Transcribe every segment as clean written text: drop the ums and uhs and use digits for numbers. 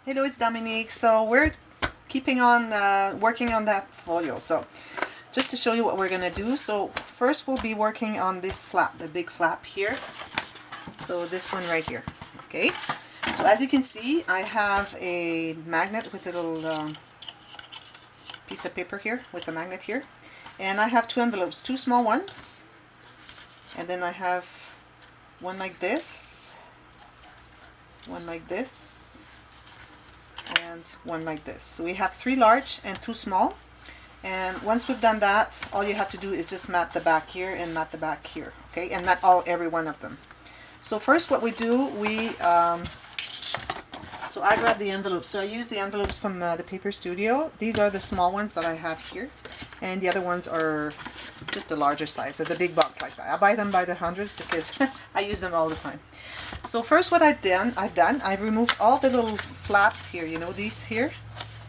Hello, it's Dominique. So we're keeping on working on that folio. So just to show you what we're gonna do. So first we'll be working on this flap, the big flap here. So this one right here. Okay. So as you can see, I have a magnet with a little piece of paper here with a magnet here, and I have two envelopes, two small ones, and then I have one like this, one like this, and one like this. So we have three large and two small, and once we've done that, all you have to do is just mat the back here and mat the back here, okay, and mat every one of them. So first what we do, so I grab the envelopes. So I use the envelopes from the Paper Studio. These are the small ones that I have here, and the other ones are just the larger size, so the big box like that. I buy them by the hundreds because I use them all the time. So first what I've removed all the little flaps here, you know, these here.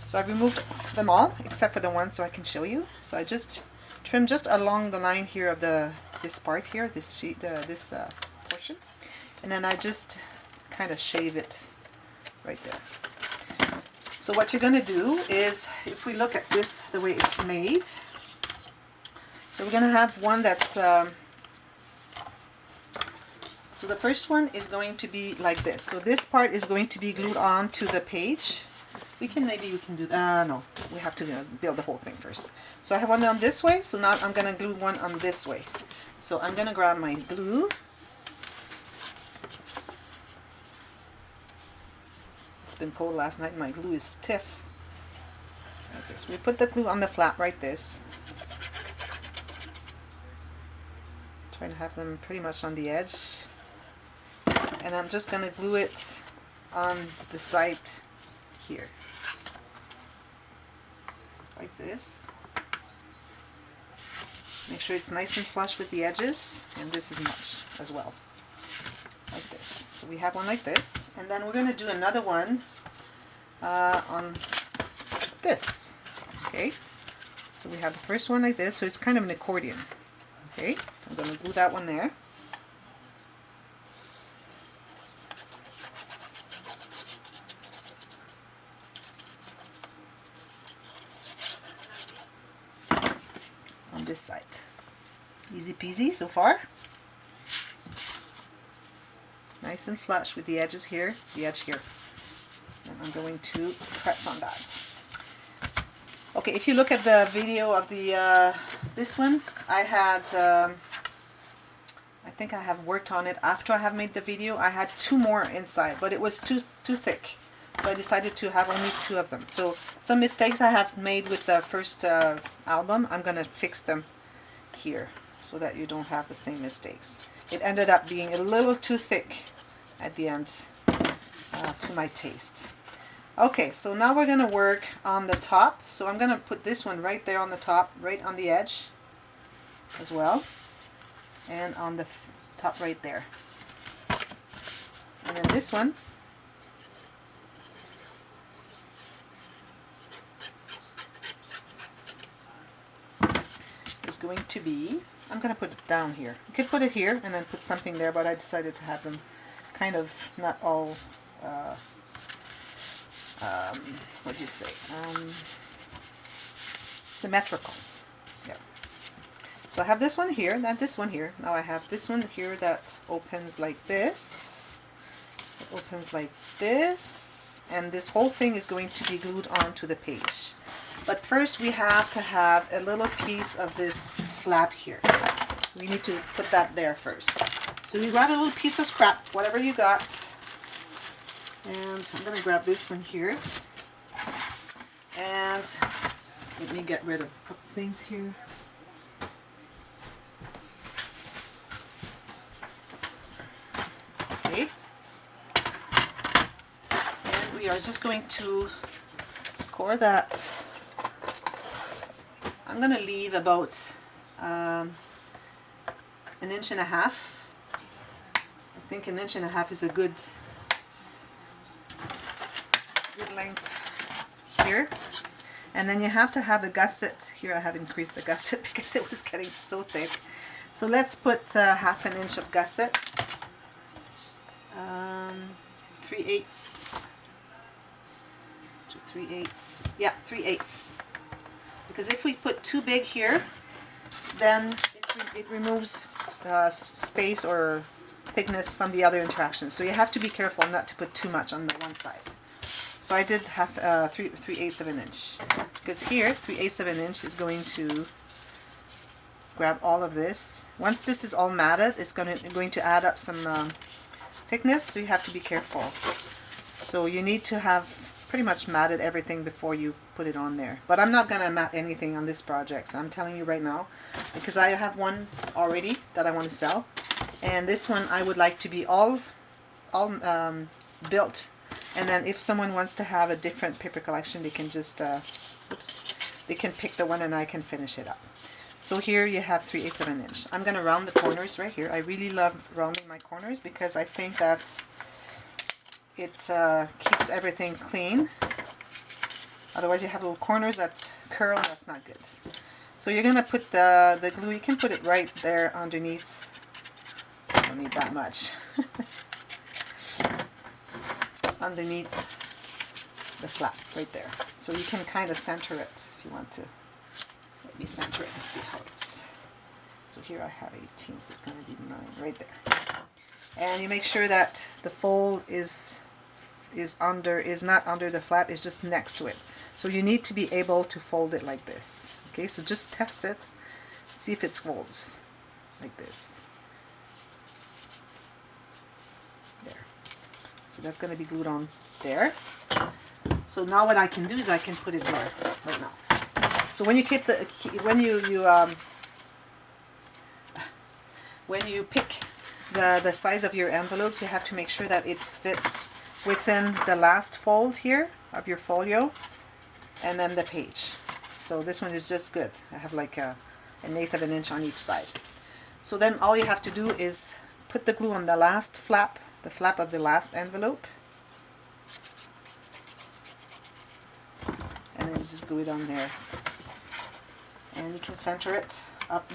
So I've removed them all except for the one, so I can show you. So I just trim just along the line here of this part here, this sheet, this portion, and then I just kind of shave it right there. So what you're going to do is, if we look at this, the way it's made, so we're going to have one that's, so the first one is going to be like this. So this part is going to be glued on to the page. Maybe we can do that. No, we have to build the whole thing first. So I have one on this way, so now I'm going to glue one on this way. So I'm going to grab my glue. Been cold last night and my glue is stiff like this. We put the glue on the flap right this, trying to have them pretty much on the edge, and I'm just going to glue it on the side here like this. Make sure it's nice and flush with the edges, and this is much as well, like this. So we have one like this, and then we're going to do another one on this. Okay, so we have the first one like this, so it's kind of an accordion. Okay, so I'm going to glue that one there. On this side. Easy peasy so far. Nice and flush with the edges here, the edge here. And I'm going to press on that. Okay, if you look at the video of the this one, I had, I think I have worked on it after I have made the video. I had two more inside, but it was too thick. So I decided to have only two of them. So some mistakes I have made with the first album, I'm going to fix them here so that you don't have the same mistakes. It ended up being a little too thick at the end to my taste. Okay, so now we're going to work on the top. So I'm going to put this one right there on the top, right on the edge as well, and on the top right there. And then this one is going to be, I'm going to put it down here. You could put it here and then put something there, but I decided to have them kind of not all, what do you say, symmetrical. Yeah. So I have this one here, not this one here. Now I have this one here that opens like this. It opens like this, and this whole thing is going to be glued onto the page. But first we have to have a little piece of this flap here. So we need to put that there first. So you grab a little piece of scrap, whatever you got. And I'm going to grab this one here. And let me get rid of a couple things here. Okay. And we are just going to score that. I'm going to leave about 1.5 inches. I think 1.5 inches is a good length here. And then you have to have a gusset. Here I have increased the gusset because it was getting so thick. So let's put 1/2 inch of gusset. 3/8 3/8. Yeah, 3/8. Because if we put too big here, then it removes space or thickness from the other interactions. So you have to be careful not to put too much on the one side. So I did have 3/8 of an inch. Because here, 3/8 of an inch is going to grab all of this. Once this is all matted, it's going to add up some thickness, so you have to be careful. So you need to have pretty much matted everything before you put it on there. But I'm not going to mat anything on this project, so I'm telling you right now, because I have one already that I want to sell, and this one I would like to be all built, and then if someone wants to have a different paper collection, they can just they can pick the one and I can finish it up. So here you have 3/8 of an inch. I'm going to round the corners right here. I really love rounding my corners because I think that it keeps everything clean. Otherwise you have little corners that curl, and that's not good. So you're going to put the glue, you can put it right there underneath. I don't need that much. Underneath the flap right there. So you can kind of center it if you want to. Let me center it and see how it's. So here I have 18, so it's going to be 9 right there. And you make sure that the fold is not under the flap, it's just next to it. So you need to be able to fold it like this. Okay, so just test it, see if it folds like this. There. So that's going to be glued on there. So now what I can do is I can put it there right now. So when you keep when you pick the size of your envelopes, you have to make sure that it fits within the last fold here of your folio, and then the page. So this one is just good. I have like 1/8 of an inch on each side. So then all you have to do is put the glue on the last flap, the flap of the last envelope, and then just glue it on there. And you can center it up.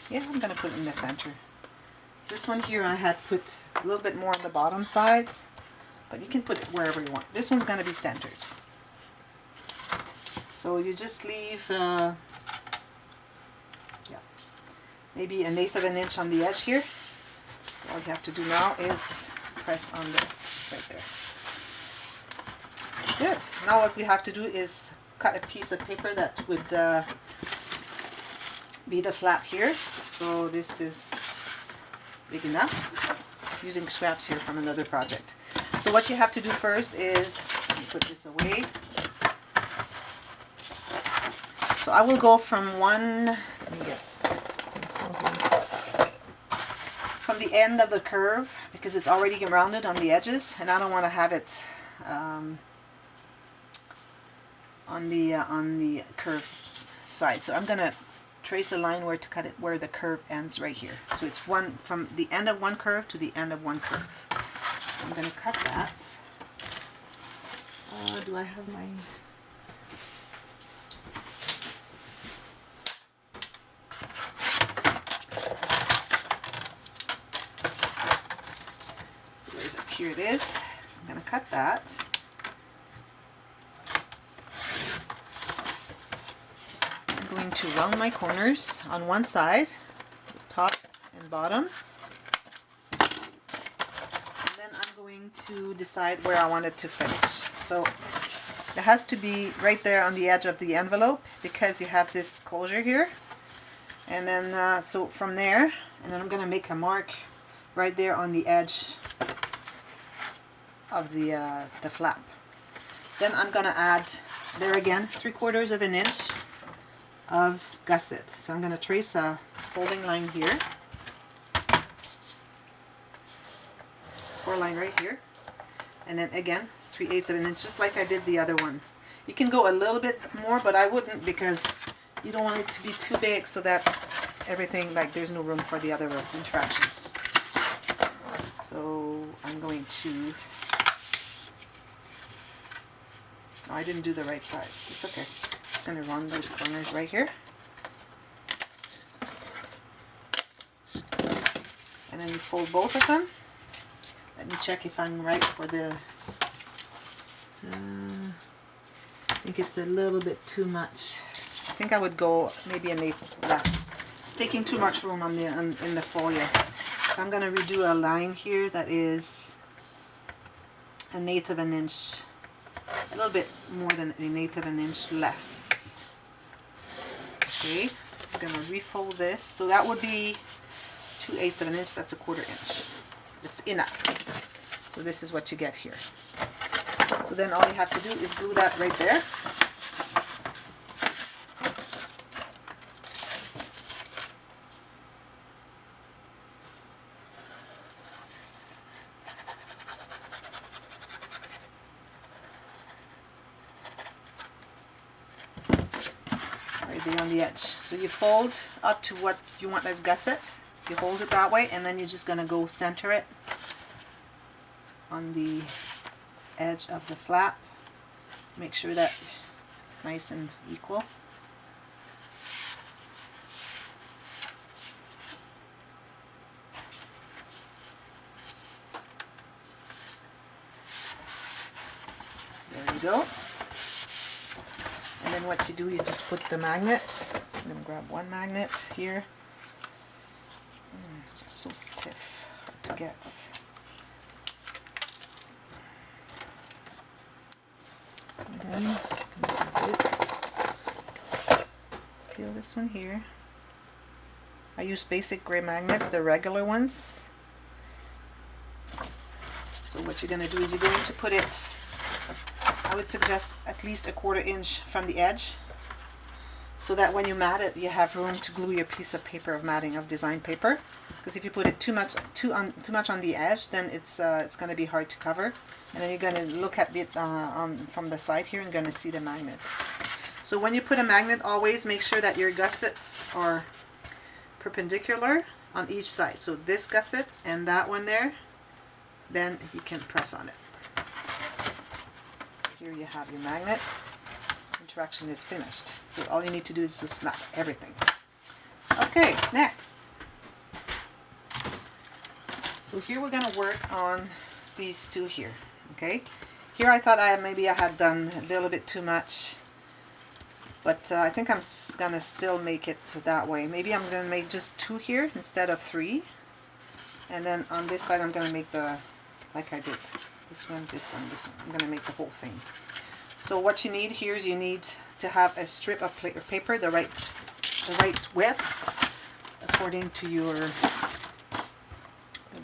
Yeah, I'm going to put it in the center. This one here I had put a little bit more on the bottom side, but you can put it wherever you want. This one's going to be centered. So you just leave maybe 1/8 of an inch on the edge here. So all you have to do now is press on this right there. Good. Now what we have to do is cut a piece of paper that would be the flap here. So this is big enough. Using scraps here from another project. So what you have to do first is put this away. So I will go from from the end of the curve, because it's already rounded on the edges, and I don't want to have it on the curve side. So I'm going to trace the line where to cut it, where the curve ends right here. So it's from the end of one curve to the end of one curve. So I'm going to cut that. Do I have my... So there's up here it is. I'm going to cut that. Going to round my corners on one side, top and bottom, and then I'm going to decide where I want it to finish. So it has to be right there on the edge of the envelope, because you have this closure here, and then so from there, and then I'm going to make a mark right there on the edge of the flap. Then I'm going to add there again 3/4 of an inch of gusset. So I'm going to trace a folding line here, line right here, and then again 3/8 of an inch, just like I did the other one. You can go a little bit more, but I wouldn't, because you don't want it to be too big so that everything, like, there's no room for the other interactions. So I'm going to... Oh, I didn't do the right side. It's okay. Just going to run those corners right here. And then you fold both of them. Let me check if I'm right for the I think it's a little bit too much. I think I would go maybe an eighth less. It's taking too much room on the in the folio. So I'm going to redo a line here that is an eighth of an inch, a little bit more than an eighth of an inch less. Okay, I'm going to refold this. So that would be 2/8 of an inch. That's a 1/4 inch. It's enough. So this is what you get here. So then all you have to do is glue that right there. Right there on the edge. So you fold up to what you want as gusset. You hold it that way, and then you're just going to go center it on the edge of the flap. Make sure that it's nice and equal. There you go. And then what you do, you just put the magnet. So I'm going to grab one magnet here. It's so stiff, hard to get. And then I'm going to do this. Peel this one here. I use basic gray magnets, the regular ones. So what you're going to do is you're going to put it, I would suggest at least a 1/4 inch from the edge, so that when you mat it, you have room to glue your piece of paper of matting of design paper. Because if you put it too much on the edge, then it's going to be hard to cover, and then you're going to look at it from the side here and going to see the magnet. So when you put a magnet, always make sure that your gussets are perpendicular on each side. So this gusset and that one there, then you can press on it. Here you have your magnet. Interaction is finished. So all you need to do is just snap everything. Okay, next. So here we're going to work on these two here. Okay, here I thought maybe I had done a little bit too much, but I think I'm going to still make it that way. Maybe I'm going to make just 2 here instead of 3, and then on this side I'm going to make the, like I did, this one, this one, this one. I'm going to make the whole thing. So what you need here is you need to have a strip of paper, the right width, according to your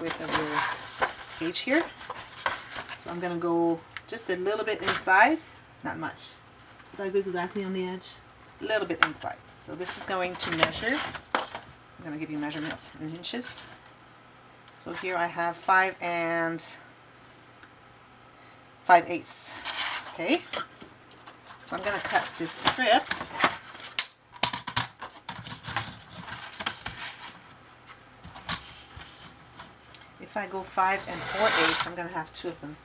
width of your page here. So I'm going to go just a little bit inside, not much. Did I go exactly on the edge? A little bit inside. So this is going to measure. I'm going to give you measurements in inches. So here I have 5 5/8. Okay. So I'm going to cut this strip. If I go 5 4/8, I'm going to have 2 of them.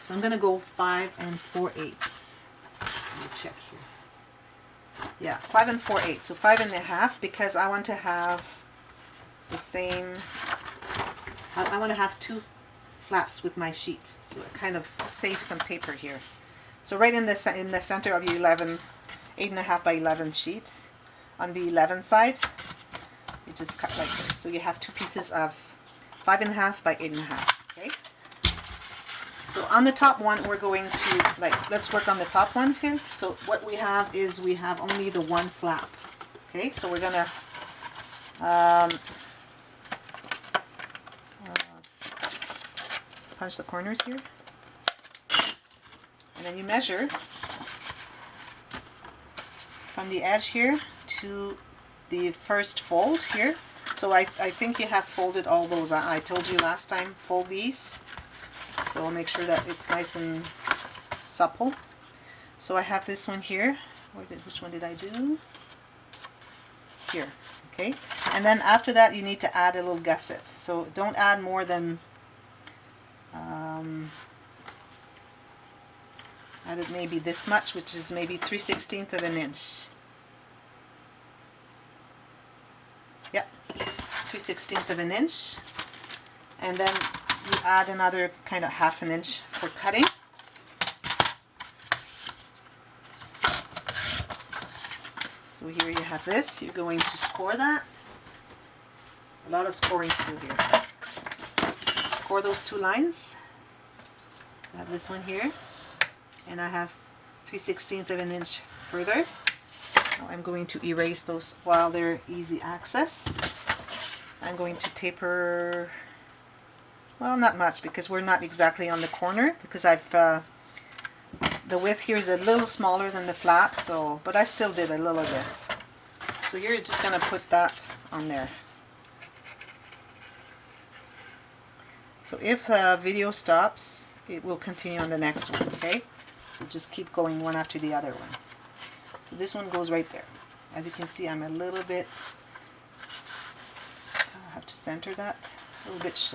So I'm going to go 5 4/8. Let me check here. Yeah, 5 4/8. So 5.5, because I want to have the same. I want to have 2 flaps with my sheet, so it kind of saves some paper here. So right in the center of your 8.5 by 11 sheet, on the 11 side, you just cut like this. So you have 2 pieces of 5.5 by 8.5. Okay. So on the top one, we're going to, let's work on the top ones here. So what we have is we have only the 1 flap. Okay, so we're gonna punch the corners here, and then you measure from the edge here to the first fold here. So I think you have folded all those. I told you last time, fold these. So make sure that it's nice and supple. So I have this one here. Which one did I do? Here. Okay. And then after that, you need to add a little gusset. So don't add more than added maybe this much, which is maybe 3/16 of an inch. Yep, 3/16 of an inch. And then you add another kind of 1/2 inch for cutting. So here you have this. You're going to score that. A lot of scoring to do here. Score those 2 lines. I have this one here, and I have 3/16 of an inch further. Now I'm going to erase those while they're easy access. I'm going to taper, well, not much, because we're not exactly on the corner, because I've the width here is a little smaller than the flap, so, but I still did a little bit. So here you're just going to put that on there. So if the video stops, it will continue on the next one, okay? So just keep going one after the other one. So this one goes right there. As you can see, I'm a little bit, I have to center that, a little bit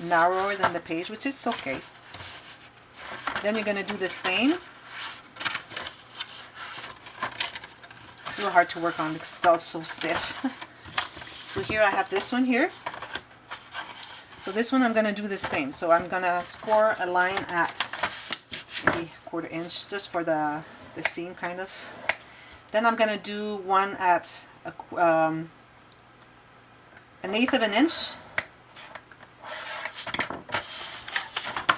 narrower than the page, which is okay. Then you're going to do the same. It's a little hard to work on because it's all so stiff. So here I have this one here. So this one I'm going to do the same. So I'm going to score a line at maybe 1/4 inch just for the seam kind of. Then I'm going to do one at 1/8 of an inch.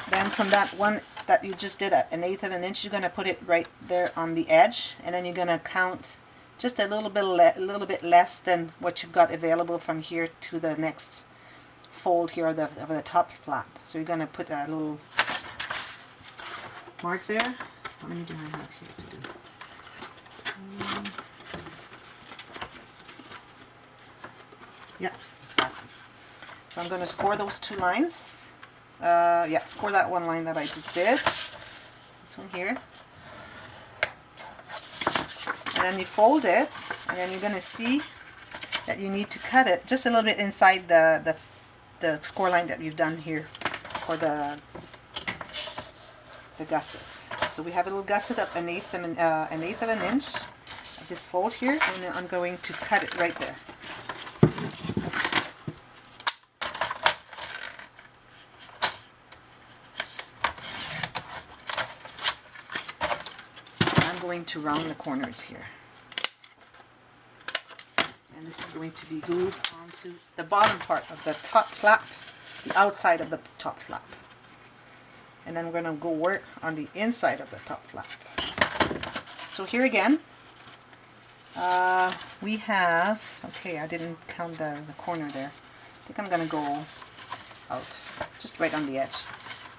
Then from that one that you just did at 1/8 of an inch, you're going to put it right there on the edge, and then you're going to count just a little bit less than what you've got available from here to the next fold here of the top flap. So you're going to put a little mark there. How many do I have here to do? Yeah, exactly. So I'm going to score those 2 lines. Yeah, score that one line that I just did. This one here. And then you fold it, and then you're going to see that you need to cut it just a little bit inside the score line that you've done here for the gussets. So we have a little gusset of 1/8 of an inch of this fold here, and then I'm going to cut it right there. Going to round the corners here, and this is going to be glued onto the bottom part of the top flap, the outside of the top flap, and then we're going to go work on the inside of the top flap. So here again we have, okay, I didn't count the corner there. I think I'm going to go out just right on the edge.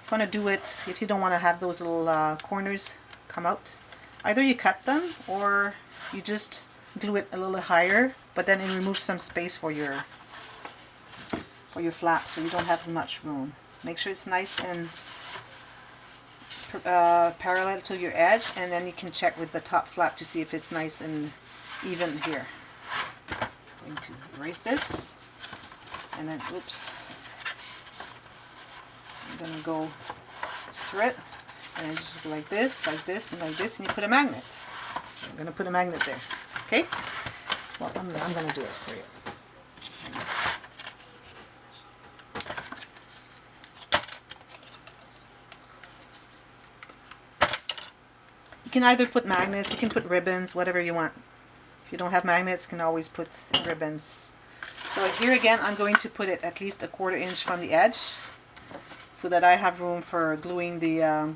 You want to do it, if you don't want to have those little corners come out, either you cut them or you just glue it a little higher, but then it removes some space for your flap, so you don't have as much room. Make sure it's nice and parallel to your edge, and then you can check with the top flap to see if it's nice and even here. I'm going to erase this, and then, oops, I'm going to go secure it. And then just go like this, and like this, and you put a magnet. So I'm going to put a magnet there. Okay? Well, I'm going to do it for you. Magnets. You can either put magnets, you can put ribbons, whatever you want. If you don't have magnets, you can always put ribbons. So here again, I'm going to put it at least 1/4 inch from the edge, so that I have room for gluing the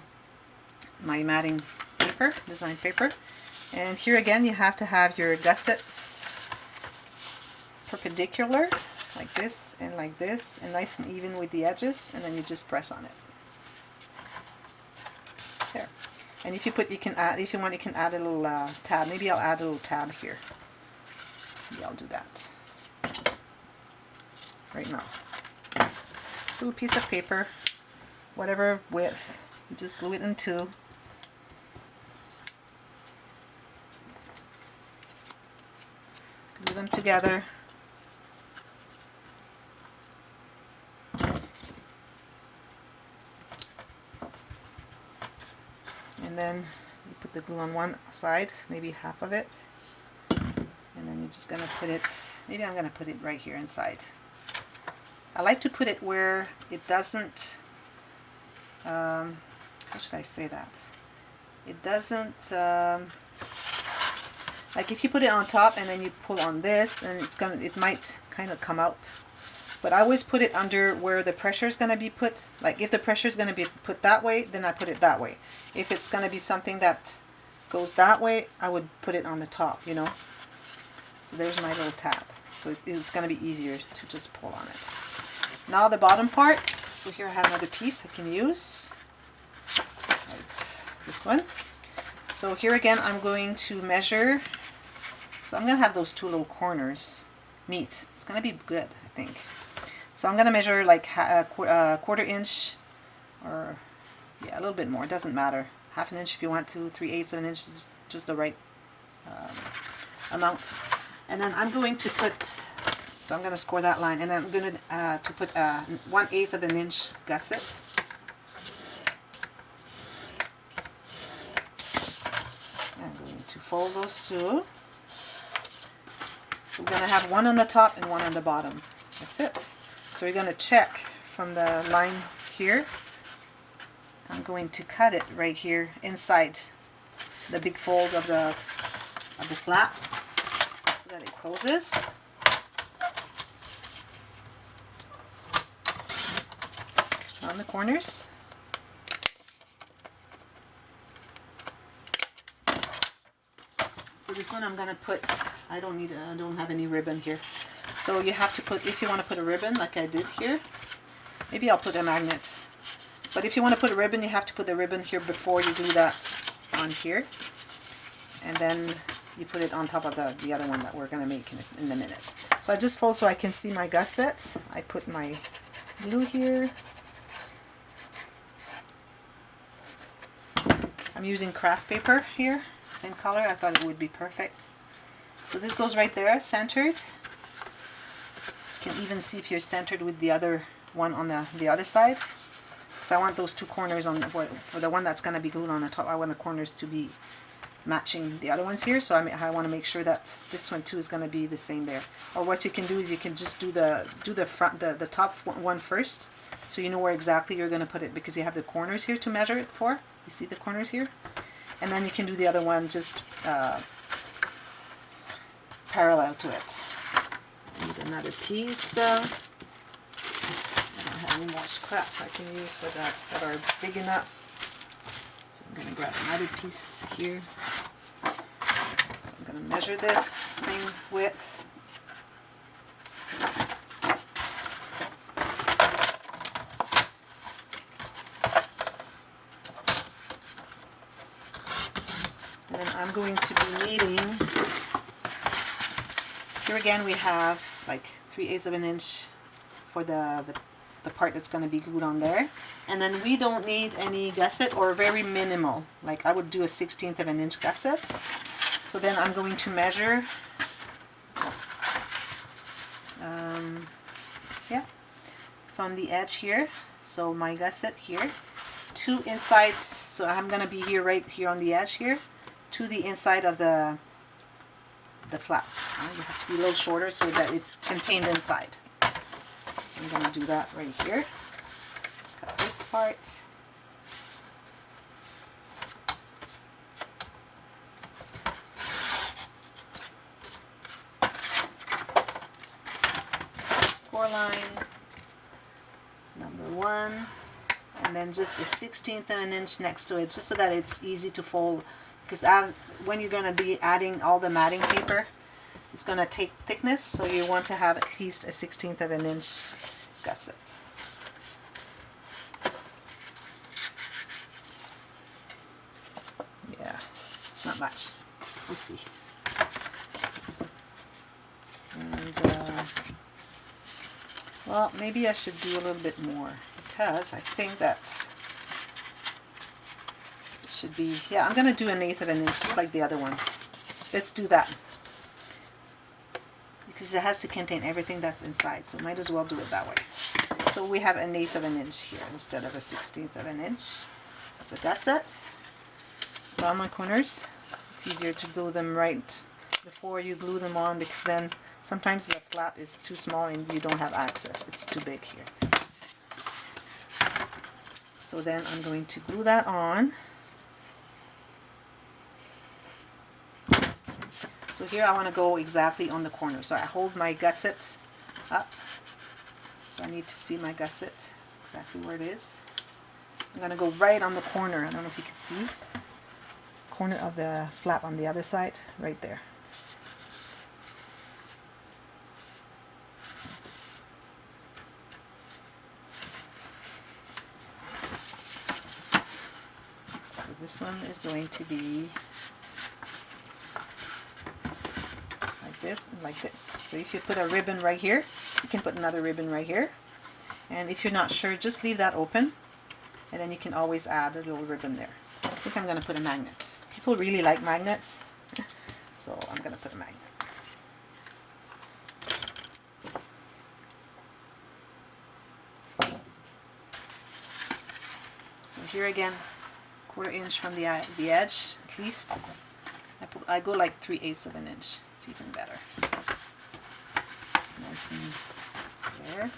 my matting paper, design paper. And here again, you have to have your gussets perpendicular, like this, and nice and even with the edges, and then you just press on it. There. And if you put, you can add, if you want, you can add a little tab. Maybe I'll add a little tab here. Maybe I'll do that right now. This little piece of paper, whatever width, you just glue it in 2. Glue them together. And then you put the glue on one side, maybe half of it. And then you're just going to put it, maybe I'm going to put it right here inside. I like to put it where it doesn't, how should I say that? It doesn't Like if you put it on top and then you pull on this, and it might kind of come out. But I always put it under where the pressure is going to be put. Like if the pressure is going to be put that way, then I put it that way. If it's going to be something that goes that way, I would put it on the top, you know. So there's my little tab. So it's going to be easier to just pull on it. Now the bottom part. So here I have another piece I can use. Right, this one. So here again, I'm going to measure. So I'm going to have those two little corners meet. It's going to be good, I think. So I'm going to measure like a quarter inch, or yeah, a little bit more. It doesn't matter. Half an inch if you want to. 3/8 of an inch is just the right amount. And then I'm going to put, so I'm going to score that line, and then I'm going to put 1/8 of an inch gusset. I'm going to fold those two. So we're going to have one on the top and one on the bottom. That's it. So we're going to check from the line here. I'm going to cut it right here inside the big fold of the flap so that it closes. On the corners. So this one I'm going to put, I don't have any ribbon here. So you have to put, if you want to put a ribbon like I did here, maybe I'll put a magnet. But if you want to put a ribbon, you have to put the ribbon here before you glue that on here. And then you put it on top of the other one that we're going to make in a minute. So I just fold so I can see my gusset. I put my glue here. I'm using craft paper here, same color. I thought it would be perfect. So this goes right there, centered. You can even see if you're centered with the other one on the other side. Because I want those two corners on for the one that's going to be glued on the top. I want the corners to be matching the other ones here. So I want to make sure that this one too is going to be the same there. Or what you can do is you can just do the front the top one first, so you know where exactly you're going to put it, because you have the corners here to measure it for. You see the corners here? And then you can do the other one just parallel to it. I need another piece. I don't have any more scraps I can use for that are big enough. So I'm going to grab another piece here. So I'm going to measure this, same width. And then I'm going to be needing, here again we have like 3/8 of an inch for the part that's going to be glued on there. And then we don't need any gusset, or very minimal. Like I would do a 1/16 of an inch gusset. So then I'm going to measure, yeah, from the edge here. So my gusset here, two insides. So I'm going to be here, right here on the edge here, to the inside of the flap. You have to be a little shorter so that it's contained inside. So I'm going to do that right here. Cut this part. Score line number 1, and then just a 1/16 of an inch next to it, just so that it's easy to fold. Because when you're going to be adding all the matting paper, it's going to take thickness, so you want to have at least a 1/16 of an inch gusset. Yeah, it's not much. We'll see. And, well, maybe I should do a little bit more, because I think that should be, yeah, I'm going to do 1/8 of an inch, just like the other one. Let's do that. Because it has to contain everything that's inside, so might as well do it that way. So we have 1/8 of an inch here instead of a 1/16 of an inch. It's a gusset. Around my corners. It's easier to glue them right before you glue them on, because then sometimes the flap is too small and you don't have access. It's too big here. So then I'm going to glue that on. So here I want to go exactly on the corner. So I hold my gusset up. So I need to see my gusset, exactly where it is. I'm going to go right on the corner. I don't know if you can see. Corner of the flap on the other side, right there. So this one is going to be like this and like this. So if you put a ribbon right here, you can put another ribbon right here. And if you're not sure, just leave that open. And then you can always add a little ribbon there. I think I'm going to put a magnet. People really like magnets, so I'm going to put a magnet. So here again, 1/4 inch from the edge, at least. I go like 3/8 of an inch. It's even better. Nice and there.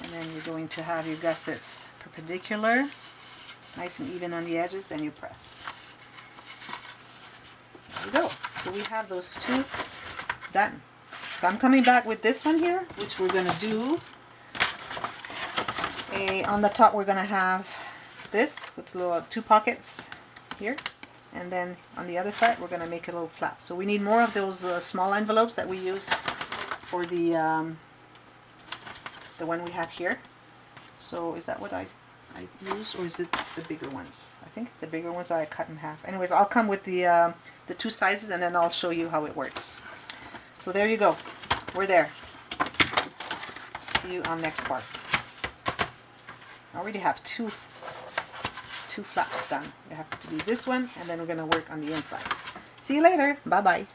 And then you're going to have your gussets perpendicular, nice and even on the edges, then you press. There we go. So we have those two done. So I'm coming back with this one here, which we're going to do. On the top we're going to have this with little 2 pockets here. And then on the other side we're going to make a little flap. So we need more of those small envelopes that we used for the one we have here. So is that what I used, or is it the bigger ones? I think it's the bigger ones that I cut in half. Anyways, I'll come with the 2 sizes and then I'll show you how it works. So there you go. We're there. See you on next part. I already have two flaps done. We have to do this one and then we're going to work on the inside. See you later. Bye bye.